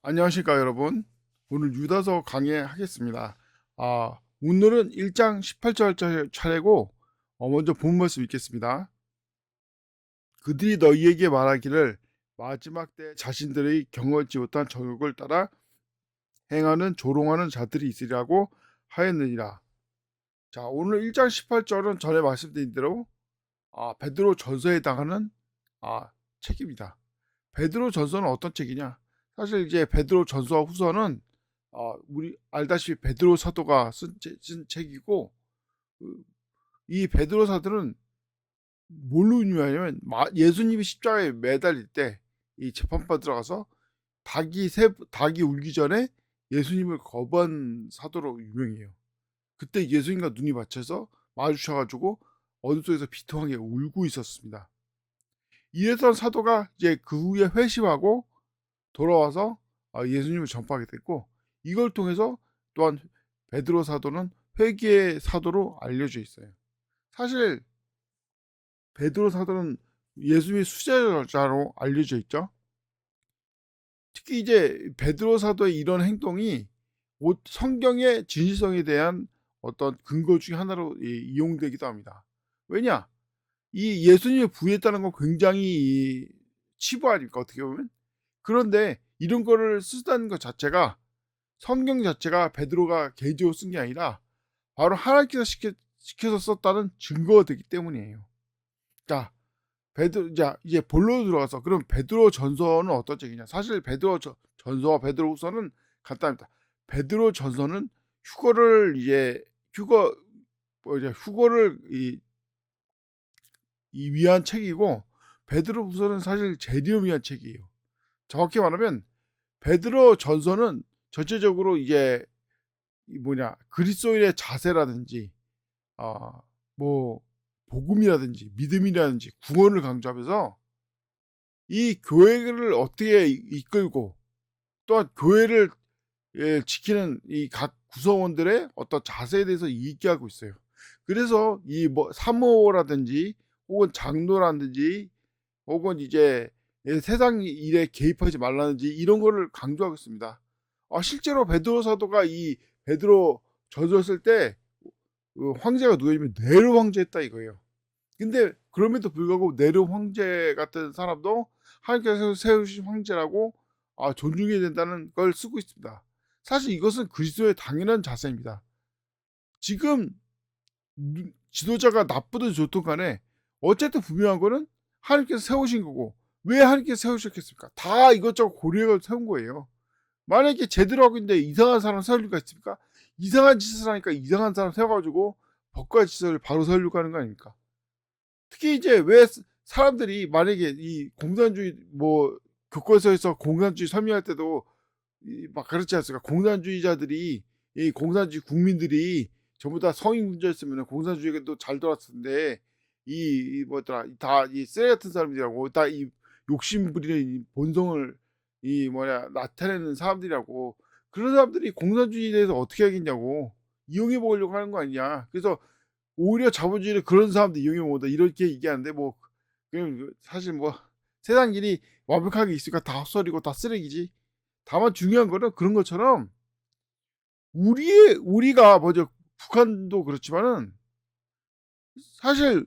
안녕하십니까 여러분. 오늘 유다서 강의하겠습니다. 오늘은 1장 18절 차례고 먼저 본 말씀 읽겠습니다. 그들이 너희에게 말하기를 마지막 때 자신들의 경험치 못한 정욕을 따라 행하는 조롱하는 자들이 있으리라고 하였느니라. 자, 오늘 1장 18절은 전에 말씀드린 대로 베드로 전서에 해당하는 책입니다. 베드로 전서는 어떤 책이냐? 사실 이제 베드로 전서와 후서는 우리 알다시피 베드로 사도가 쓴 책이고, 이 베드로 사도는 뭘로 유명하냐면 예수님이 십자가에 매달릴 때 이 재판바 들어가서 닭이 울기 전에 예수님을 거부한 사도로 유명해요. 그때 예수님과 눈이 맞춰서 마주쳐가지고 어둠 속에서 비통하게 울고 있었습니다. 이랬던 사도가 이제 그 후에 회심하고 돌아와서 예수님을 전파하게 됐고, 이걸 통해서 또한 베드로 사도는 회개의 사도로 알려져 있어요. 사실 베드로 사도는 예수님의 수제자로 알려져 있죠. 특히 이제 베드로 사도의 이런 행동이 성경의 진실성에 대한 어떤 근거 중에 하나로 이용되기도 합니다. 왜냐? 이 예수님을 부인했다는 건 굉장히 치부 아닙니까, 어떻게 보면? 그런데 이런 거를 쓰다는 것 자체가, 성경 자체가 베드로가 개인적으로 쓴 게 아니라 바로 하나님께서 시켜서 썼다는 증거가 되기 때문이에요. 자, 이제 본론으로 들어가서, 그럼 베드로 전서는 어떤 책이냐? 사실 베드로 전서와 베드로 후서는 간단합니다. 베드로 전서는 휴거를 위한 책이고, 베드로 후서는 사실 재림을 위한 책이에요. 정확히 말하면 베드로 전서는 전체적으로 이제 그리스도인의 자세라든지 뭐 복음이라든지 믿음이라든지 구원을 강조하면서 이 교회를 어떻게 이끌고, 또한 교회를 지키는 이 각 구성원들의 어떤 자세에 대해서 얘기하고 있어요. 그래서 이 사모라든지 혹은 장로라든지 혹은 이제 세상 일에 개입하지 말라든지 이런 거를 강조하고 있습니다. 실제로 베드로 사도가 이 베드로 전서 쓸 때 황제가 누구냐면 네로 황제였다 이거예요. 근데 그럼에도 불구하고 네로 황제 같은 사람도 하나님께서 세우신 황제라고 존중해야 된다는 걸 쓰고 있습니다. 사실 이것은 그리스도의 당연한 자세입니다. 지금 지도자가 나쁘든 좋든 간에 어쨌든 분명한 거는 하나님께서 세우신 거고, 왜 하나님께서 세우셨겠습니까? 다 이것저것 고려해서 세운 거예요. 만약에 제대로 하고 있는데 이상한 사람 세울 리가 있습니까? 이상한 짓을 하니까 이상한 사람 세워가지고 법과 질서를 바로 세우려고 하는 거 아닙니까? 특히 이제 왜 사람들이 만약에 이 공산주의 교과서에서 공산주의 설명할 때도 막 그렇지 않습니까? 공산주의자들이, 이 공산주의 국민들이 전부 다 성인군자였으면 공산주의가 또 잘 돌았을 텐데, 다 이 쓰레 같은 사람들이라고, 다 이 욕심 부리는 본성을 나타내는 사람들이라고. 그런 사람들이 공산주의에 대해서 어떻게 하겠냐고, 이용해 보려고 하는 거 아니냐. 그래서 오히려 자본주의를 그런 사람들 이용해 먹는다 이렇게 얘기하는데, 사실 세상 일이 완벽하게 있으니까 다 헛소리고 다 쓰레기지. 다만 중요한 거는 그런 것처럼 우리가 먼저, 북한도 그렇지만은 사실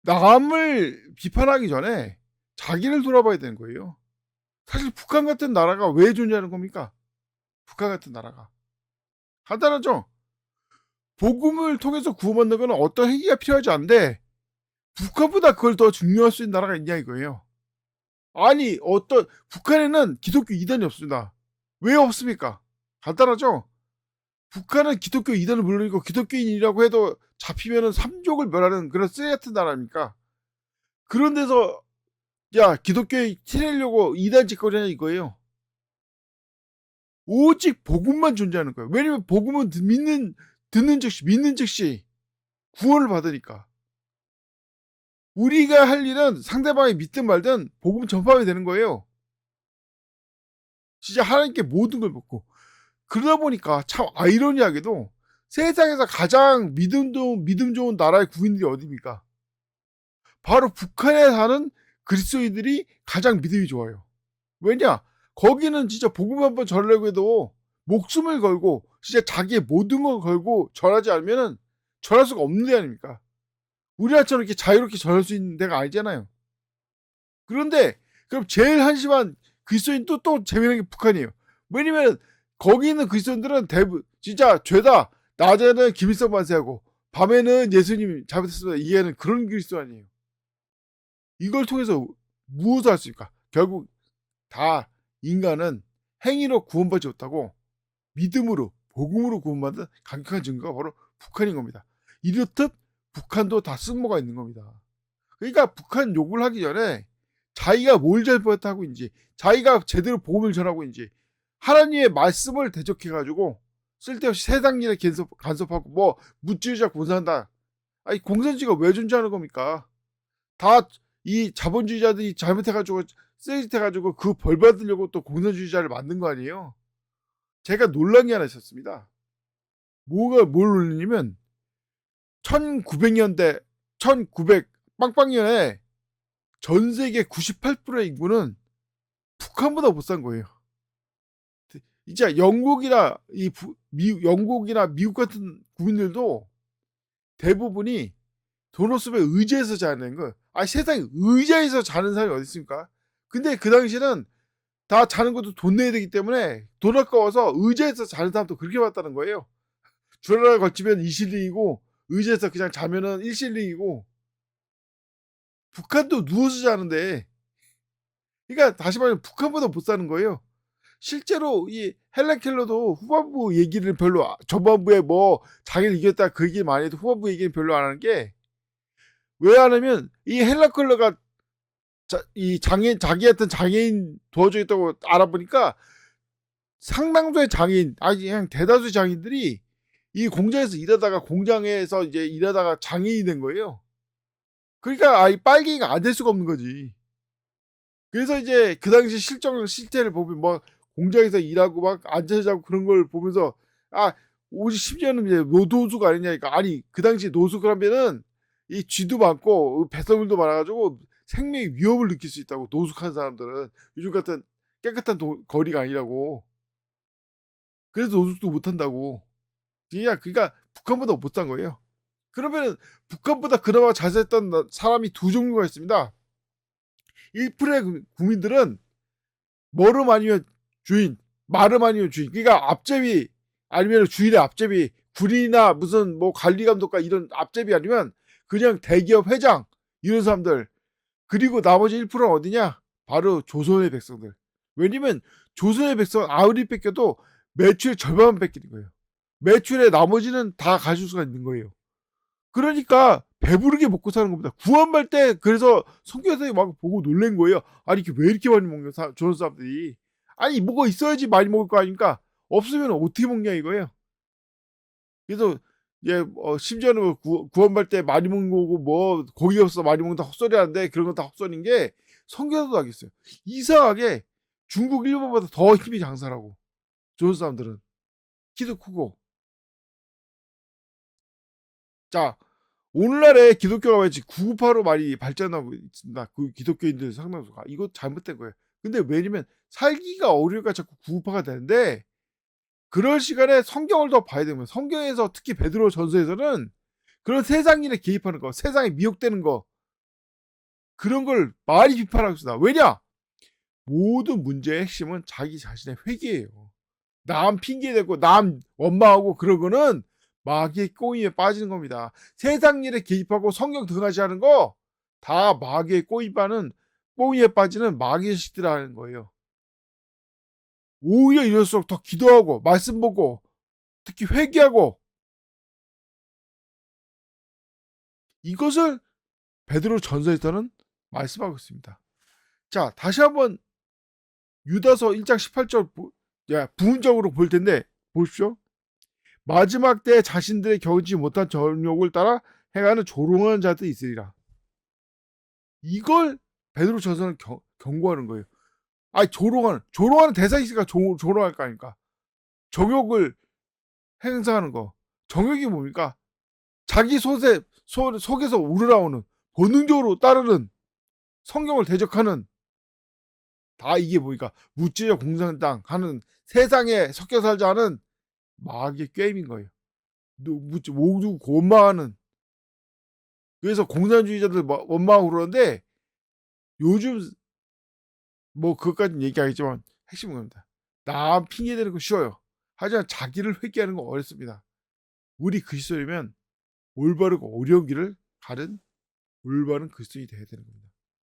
남을 비판하기 전에 자기를 돌아봐야 되는 거예요. 사실 북한 같은 나라가 왜 존재하는 겁니까? 북한 같은 나라가 간단하죠. 복음을 통해서 구원받는 것은 어떤 행위가 필요하지 않은데, 북한보다 그걸 더 중요할 수 있는 나라가 있냐 이거예요. 아니, 북한에는 기독교 이단이 없습니다. 왜 없습니까? 간단하죠. 북한은 기독교 이단을 물론이고 기독교인이라고 해도 잡히면은 삼족을 멸하는 그런 쓰레 같은 나라입니까? 그런 데서 기독교에 티내려고 이단 짓거리냐 이거예요. 오직 복음만 존재하는 거예요. 왜냐면 복음은 듣는 즉시 구원을 받으니까. 우리가 할 일은 상대방이 믿든 말든 복음 전파하면 되는 거예요. 진짜 하나님께 모든 걸 먹고. 그러다 보니까 참 아이러니하게도 세상에서 가장 믿음 좋은 나라의 국민들이 어디입니까? 바로 북한에 사는 그리스도인들이 가장 믿음이 좋아요. 왜냐? 거기는 진짜 복음 한번 전하려고 해도 목숨을 걸고 진짜 자기의 모든 걸 걸고 전하지 않으면은 전할 수가 없는 데 아닙니까? 우리나라처럼 이렇게 자유롭게 전할 수 있는 데가 아니잖아요. 그런데 그럼 제일 한심한 그리스도인 또 재미난 게 북한이에요. 왜냐면 거기 있는 그리스도인들은 대부분 진짜 죄다 낮에는 김일성 만세하고 밤에는 예수님 잘못했습니다. 이해하는 그런 그리스도 아니에요. 이걸 통해서 무엇을 할 수 있을까? 결국 다 인간은 행위로 구원받지 못하고 믿음으로 복음으로 구원받은 강력한 증거가 바로 북한인 겁니다. 이렇듯 북한도 다 쓸모가 있는 겁니다. 그러니까 북한 욕을 하기 전에 자기가 뭘 잘못하고 있는지, 자기가 제대로 복음을 전하고 있는지, 하나님의 말씀을 대적해가지고 쓸데없이 세상 일에 간섭하고 뭐 무지주자 공산다. 아니 공산주의가 왜 존재하는 겁니까? 다 이 자본주의자들이 잘못해가지고 쓰레기해가지고 그 벌 받으려고 또 공산주의자를 만든 거 아니에요? 제가 놀란 게 하나 있었습니다. 뭘 놀리냐면 1900년대 1900 빵빵년에 전 세계 98%의 인구는 북한보다 못 산 거예요. 이제 영국이나 영국이나 미국 같은 국민들도 대부분이 돈 없으면 의자에서 자는 거. 아니 세상에 의자에서 자는 사람이 어디 있습니까? 근데 그 당시에는 다 자는 것도 돈 내야 되기 때문에 돈 아까워서 의자에서 자는 사람도 그렇게 많다는 거예요. 주라를 걸치면 2실링이고 의자에서 그냥 자면은 1실링이고 북한도 누워서 자는데 그러니까 다시 말하면 북한보다 못 사는 거예요. 실제로 이 헬렌 켈러도 후반부 얘기를 별로 전반부에 뭐 자기를 이겼다 그 얘기 많이 해도 후반부 얘기는 별로 안 하는 게 왜 안 하면 이 헬렌 켈러가 이 장애인 자기한테 장애인 도와주겠다고 알아보니까 상당수의 장애인 아니 그냥 대다수의 장애인들이 이 공장에서 일하다가 공장에서 이제 일하다가 장애인이 된 거예요. 그러니까 아이 빨갱이가 안 될 수가 없는 거지. 그래서 이제 그 당시 실제를 보면 뭐 공장에서 일하고 막 앉아서 자고 그런 걸 보면서 아 오직 심지어는 이제 노도수가 아니냐니까. 아니 그 당시 노수 그러면은 이 쥐도 많고 배설물도 많아가지고 생명의 위협을 느낄 수 있다고. 노숙한 사람들은 요즘 같은 깨끗한 거리가 아니라고. 그래서 노숙도 못한다고. 그러니까 북한보다 못 산 거예요. 그러면은 북한보다 그나마 잘 살던 사람이 두 종류가 있습니다. 1%의 국민들은 머름 아니면 주인, 마름 아니면 주인. 그러니까 앞제비 아니면 주인의 앞제비, 군이나 무슨 뭐 관리감독과 이런 앞제비 아니면 그냥 대기업 회장 이런 사람들. 그리고 나머지 1%는 어디냐? 바로 조선의 백성들. 왜냐면 조선의 백성은 아무리 뺏겨도 매출의 절반만 뺏기는 거예요. 매출의 나머지는 다 가질 수가 있는 거예요. 그러니까 배부르게 먹고 사는 겁니다. 구원받을 때 그래서 성교사님이 막 보고 놀란 거예요. 아니 이게 왜 이렇게 많이 먹냐 조선 사람들이. 아니 뭐가 있어야지 많이 먹을 거 아닙니까? 없으면 어떻게 먹냐 이거예요. 그래서 예, 심지어는 뭐 구원받을 때 많이 먹는 거고 뭐 고기 없어 많이 먹는다 헛소리 하는데 그런 건 다 헛소리인 게 성교사도 하겠어요. 이상하게 중국 일본보다 더 힘이 장사라고. 조선 사람들은 키도 크고. 자 오늘날의 기독교가 왜 998로 많이 발전하고 있습니다. 그 기독교인들 상당수가. 이거 잘못된 거예요. 근데 왜냐면 살기가 어려우니까 자꾸 998가 되는데 그럴 시간에 성경을 더 봐야 되면 성경에서 특히 베드로 전서에서는 그런 세상 일에 개입하는 거, 세상에 미혹되는 거 그런 걸 많이 비판하고 있습니다. 왜냐? 모든 문제의 핵심은 자기 자신의 회개예요. 남 핑계대고 남 원망하고 그런 거는 마귀의 꼬임에 빠지는 겁니다. 세상 일에 개입하고 성경 등하지 하는 거 다 마귀의 꼬임에 빠지는 마귀의 식들하는 거예요. 오히려 이럴수록 더 기도하고 말씀 보고 특히 회개하고 이것을 베드로 전서에서는 말씀하고 있습니다. 자 다시 한번 유다서 1장 18절 부분적으로 볼 텐데 보십시오. 마지막 때 자신들의 겨우지 못한 정욕을 따라 행하는 조롱하는 자들이 있으리라. 이걸 베드로 전서는 경고하는 거예요. 아니 조롱하는 대상이 있으니까 조롱할 거 아닙니까? 정욕을 행사하는 거. 정욕이 뭡니까? 자기 속에서 우러나오는 본능적으로 따르는 성경을 대적하는 다 이게 뭐니까 무주적 공산당 하는 세상에 섞여 살자 하는 마귀의 게임인 거예요. 모두 원망하는. 그래서 공산주의자들 원망하고 그러는데 요즘 뭐 그것까지는 얘기하겠지만 핵심은 겁니다. 남 핑계대는 거 쉬워요. 하지만 자기를 회개하는 거 어렵습니다. 우리 그리스도이면 올바르고 어려운 길을 가는 올바른 그리스도인이 돼야 되는 겁니다.